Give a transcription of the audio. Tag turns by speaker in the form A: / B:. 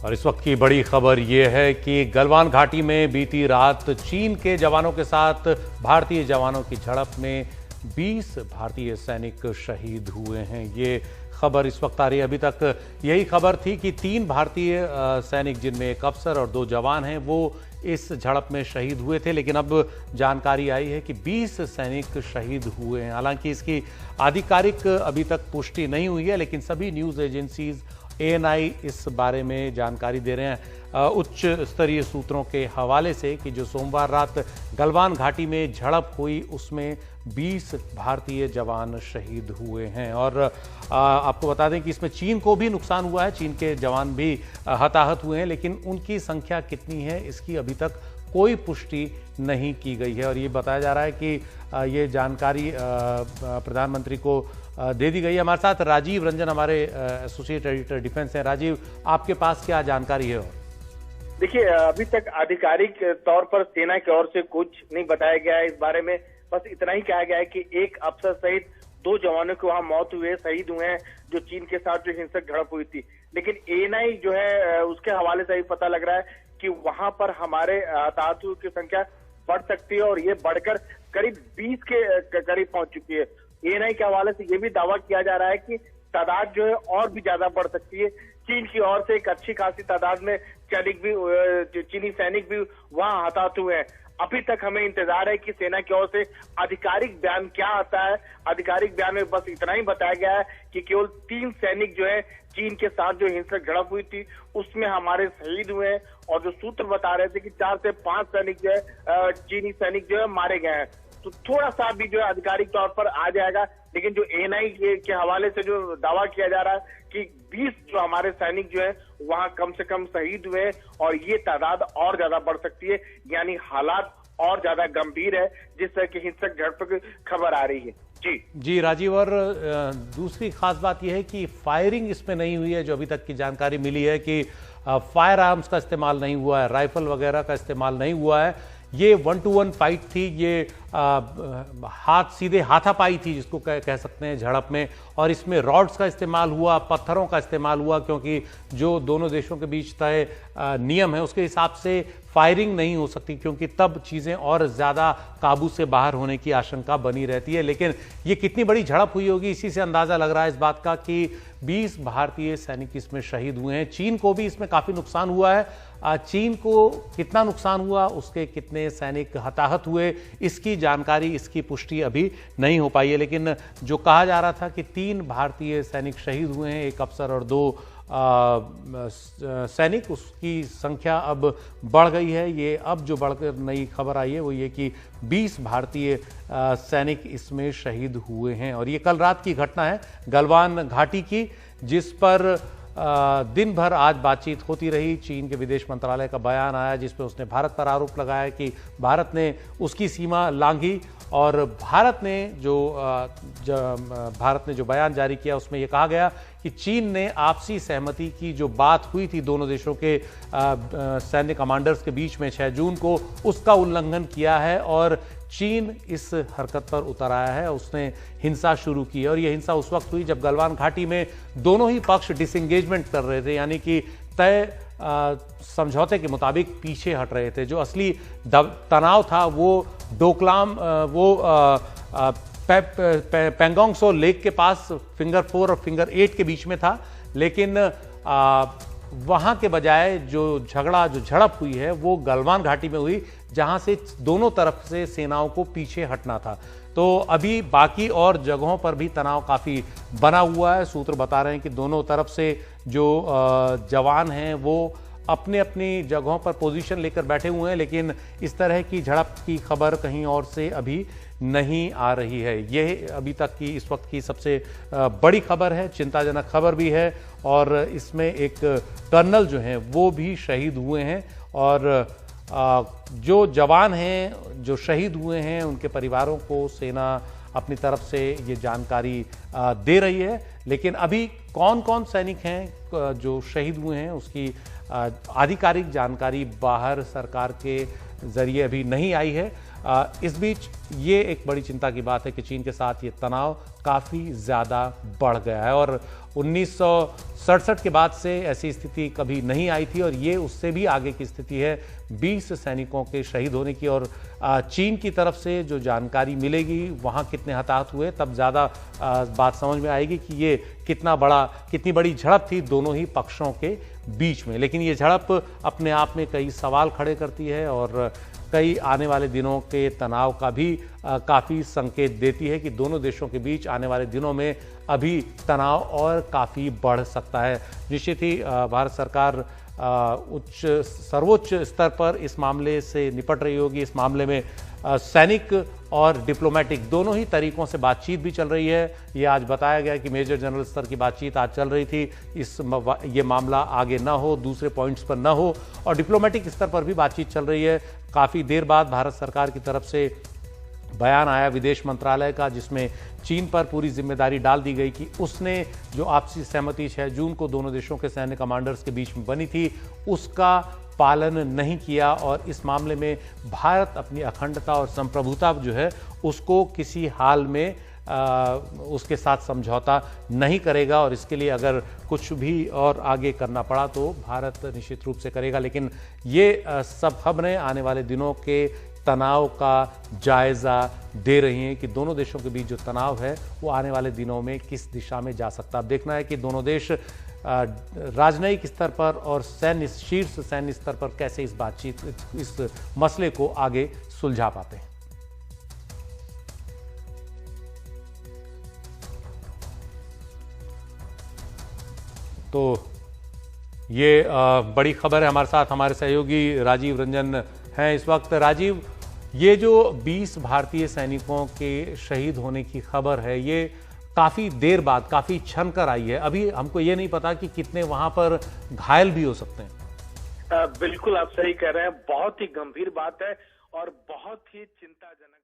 A: और इस वक्त की बड़ी खबर यह है कि गलवान घाटी में बीती रात चीन के जवानों के साथ भारतीय जवानों की झड़प में 20 भारतीय सैनिक शहीद हुए हैं। ये खबर इस वक्त आ रही है। अभी तक यही खबर थी कि 3 भारतीय सैनिक, जिनमें एक अफसर और 2 जवान हैं, वो इस झड़प में शहीद हुए थे। लेकिन अब जानकारी आई है कि 20 सैनिक शहीद हुए हैं। हालांकि इसकी आधिकारिक अभी तक पुष्टि नहीं हुई है, लेकिन सभी न्यूज़ एजेंसीज, ANI इस बारे में जानकारी दे रहे हैं उच्च स्तरीय सूत्रों के हवाले से कि जो सोमवार रात गलवान घाटी में झड़प हुई उसमें 20 भारतीय जवान शहीद हुए हैं। और आपको बता दें कि इसमें चीन को भी नुकसान हुआ है, चीन के जवान भी हताहत हुए हैं, लेकिन उनकी संख्या कितनी है इसकी अभी तक कोई पुष्टि नहीं की गई है। और ये बताया जा रहा है कि ये जानकारी प्रधानमंत्री को दे दी गई है। हमारे साथ राजीव रंजन, हमारे एसोसिएट एडिटर डिफेंस हैं। राजीव, आपके पास क्या जानकारी है?
B: देखिए, अभी तक आधिकारिक तौर पर सेना की ओर से कुछ नहीं बताया गया है इस बारे में। बस इतना ही कहा गया है कि एक अफसर सहित 2 जवानों की वहां मौत हुई, शहीद हुए हैं, जो चीन के साथ जो हिंसक झड़प हुई थी। लेकिन ANI जो है उसके हवाले से भी पता लग रहा है कि वहां पर हमारे हताहतों की संख्या बढ़ सकती है और ये बढ़कर करीब 20 के करीब पहुंच चुकी है। ANI के हवाले से ये भी दावा किया जा रहा है कि तादाद जो है और भी ज्यादा बढ़ सकती है। चीन की ओर से एक अच्छी खासी तादाद में चीनी सैनिक भी वहां हताहत हुए हैं। अभी तक हमें इंतजार है कि सेना की ओर से आधिकारिक बयान क्या आता है। आधिकारिक बयान में बस इतना ही बताया गया है कि केवल 3 सैनिक जो है चीन के साथ जो हिंसक झड़प हुई थी उसमें हमारे शहीद हुए हैं, और जो सूत्र बता रहे थे कि 4 से 5 सैनिक जो है चीनी सैनिक जो है मारे गए हैं। तो थोड़ा सा भी जो है आधिकारिक तौर पर आ जाएगा, लेकिन जो ANI के हवाले से जो दावा किया जा रहा है कि 20 जो हमारे सैनिक जो है वहां कम से कम शहीद हुए हैं और ये तादाद और ज्यादा बढ़ सकती है। यानी हालात और ज्यादा गंभीर है जिस तरह की हिंसक झड़प की खबर आ रही है।
A: जी राजीव, और दूसरी खास बात यह है कि फायरिंग इसमें नहीं हुई है। जो अभी तक की जानकारी मिली है कि फायर आर्म्स का इस्तेमाल नहीं हुआ है, राइफल वगैरह का इस्तेमाल नहीं हुआ है। ये 1-to-1 फाइट थी, ये सीधे हाथापाई थी जिसको कह सकते हैं झड़प में। और इसमें रॉड्स का इस्तेमाल हुआ, पत्थरों का इस्तेमाल हुआ, क्योंकि जो दोनों देशों के बीच तय नियम है उसके हिसाब से फायरिंग नहीं हो सकती, क्योंकि तब चीज़ें और ज़्यादा काबू से बाहर होने की आशंका बनी रहती है। लेकिन ये कितनी बड़ी झड़प हुई होगी, इसी से अंदाज़ा लग रहा है इस बात का कि 20 भारतीय सैनिक इसमें शहीद हुए हैं। चीन को भी इसमें काफ़ी नुकसान हुआ है। चीन को कितना नुकसान हुआ, उसके कितने सैनिक हताहत हुए, इसकी जानकारी, इसकी पुष्टि अभी नहीं हो पाई है। लेकिन जो कहा जा रहा था कि 3 भारतीय सैनिक शहीद हुए हैं, एक अफसर और 2 सैनिक, उसकी संख्या अब बढ़ गई है। ये अब जो बढ़कर नई खबर आई है वो ये कि 20 भारतीय सैनिक इसमें शहीद हुए हैं। और ये कल रात की घटना है गलवान घाटी की, जिस पर दिन भर आज बातचीत होती रही। चीन के विदेश मंत्रालय का बयान आया जिसमें उसने भारत पर आरोप लगाया कि भारत ने उसकी सीमा लांघी। और भारत ने जो बयान जारी किया उसमें यह कहा गया कि चीन ने आपसी सहमति की जो बात हुई थी दोनों देशों के सैन्य कमांडर्स के बीच में 6 जून को, उसका उल्लंघन किया है और चीन इस हरकत पर उतर आया है। उसने हिंसा शुरू की है और यह हिंसा उस वक्त हुई जब गलवान घाटी में दोनों ही पक्ष डिसएंगेजमेंट कर रहे थे, यानी कि तय समझौते के मुताबिक पीछे हट रहे थे। जो असली तनाव था वो डोकलाम, पेंगोंग सो लेक के पास फिंगर 4 और फिंगर 8 के बीच में था। लेकिन वहां के बजाय जो झड़प हुई है वो गलवान घाटी में हुई, जहां से दोनों तरफ से सेनाओं को पीछे हटना था। तो अभी बाकी और जगहों पर भी तनाव काफ़ी बना हुआ है। सूत्र बता रहे हैं कि दोनों तरफ से जो जवान हैं वो अपने अपनी जगहों पर पोजीशन लेकर बैठे हुए हैं, लेकिन इस तरह की झड़प की खबर कहीं और से अभी नहीं आ रही है। यह अभी तक की इस वक्त की सबसे बड़ी खबर है, चिंताजनक खबर भी है। और इसमें एक कर्नल जो हैं वो भी शहीद हुए हैं और जो जवान हैं जो शहीद हुए हैं उनके परिवारों को सेना अपनी तरफ से ये जानकारी दे रही है। लेकिन अभी कौन कौन सैनिक हैं जो शहीद हुए हैं उसकी आधिकारिक जानकारी बाहर सरकार के जरिए अभी नहीं आई है। इस बीच ये एक बड़ी चिंता की बात है कि चीन के साथ ये तनाव काफ़ी ज़्यादा बढ़ गया है और 1967 के बाद से ऐसी स्थिति कभी नहीं आई थी और ये उससे भी आगे की स्थिति है 20 सैनिकों के शहीद होने की। और चीन की तरफ से जो जानकारी मिलेगी वहाँ कितने हताहत हुए तब ज़्यादा बात समझ में आएगी कि ये कितनी बड़ी झड़प थी दोनों ही पक्षों के बीच में। लेकिन ये झड़प अपने आप में कई सवाल खड़े करती है और कई आने वाले दिनों के तनाव का भी काफ़ी संकेत देती है कि दोनों देशों के बीच आने वाले दिनों में अभी तनाव और काफ़ी बढ़ सकता है। निश्चित ही भारत सरकार सर्वोच्च स्तर पर इस मामले से निपट रही होगी। इस मामले में सैनिक और डिप्लोमेटिक दोनों ही तरीकों से बातचीत भी चल रही है। ये आज बताया गया कि मेजर जनरल स्तर की बातचीत आज चल रही थी, ये मामला आगे ना हो, दूसरे पॉइंट्स पर ना हो, और डिप्लोमेटिक स्तर पर भी बातचीत चल रही है। काफ़ी देर बाद भारत सरकार की तरफ से बयान आया विदेश मंत्रालय का जिसमें चीन पर पूरी जिम्मेदारी डाल दी गई कि उसने जो आपसी सहमति 6 जून को दोनों देशों के सैन्य कमांडर्स के बीच में बनी थी उसका पालन नहीं किया और इस मामले में भारत अपनी अखंडता और संप्रभुता जो है उसको किसी हाल में उसके साथ समझौता नहीं करेगा और इसके लिए अगर कुछ भी और आगे करना पड़ा तो भारत निश्चित रूप से करेगा। लेकिन ये सब खबरें आने वाले दिनों के तनाव का जायजा दे रही हैं कि दोनों देशों के बीच जो तनाव है वो आने वाले दिनों में किस दिशा में जा सकता है। अब देखना है कि दोनों देश राजनयिक स्तर पर और शीर्ष सैन्य स्तर पर कैसे इस मसले को आगे सुलझा पाते हैं। तो ये बड़ी खबर है। हमारे साथ हमारे सहयोगी राजीव रंजन हैं इस वक्त। राजीव, ये जो 20 भारतीय सैनिकों के शहीद होने की खबर है ये काफी देर बाद काफी छन कर आई है। अभी हमको ये नहीं पता कि कितने वहां पर घायल भी हो सकते हैं।
B: बिल्कुल आप सही कह रहे हैं, बहुत ही गंभीर बात है और बहुत ही चिंताजनक।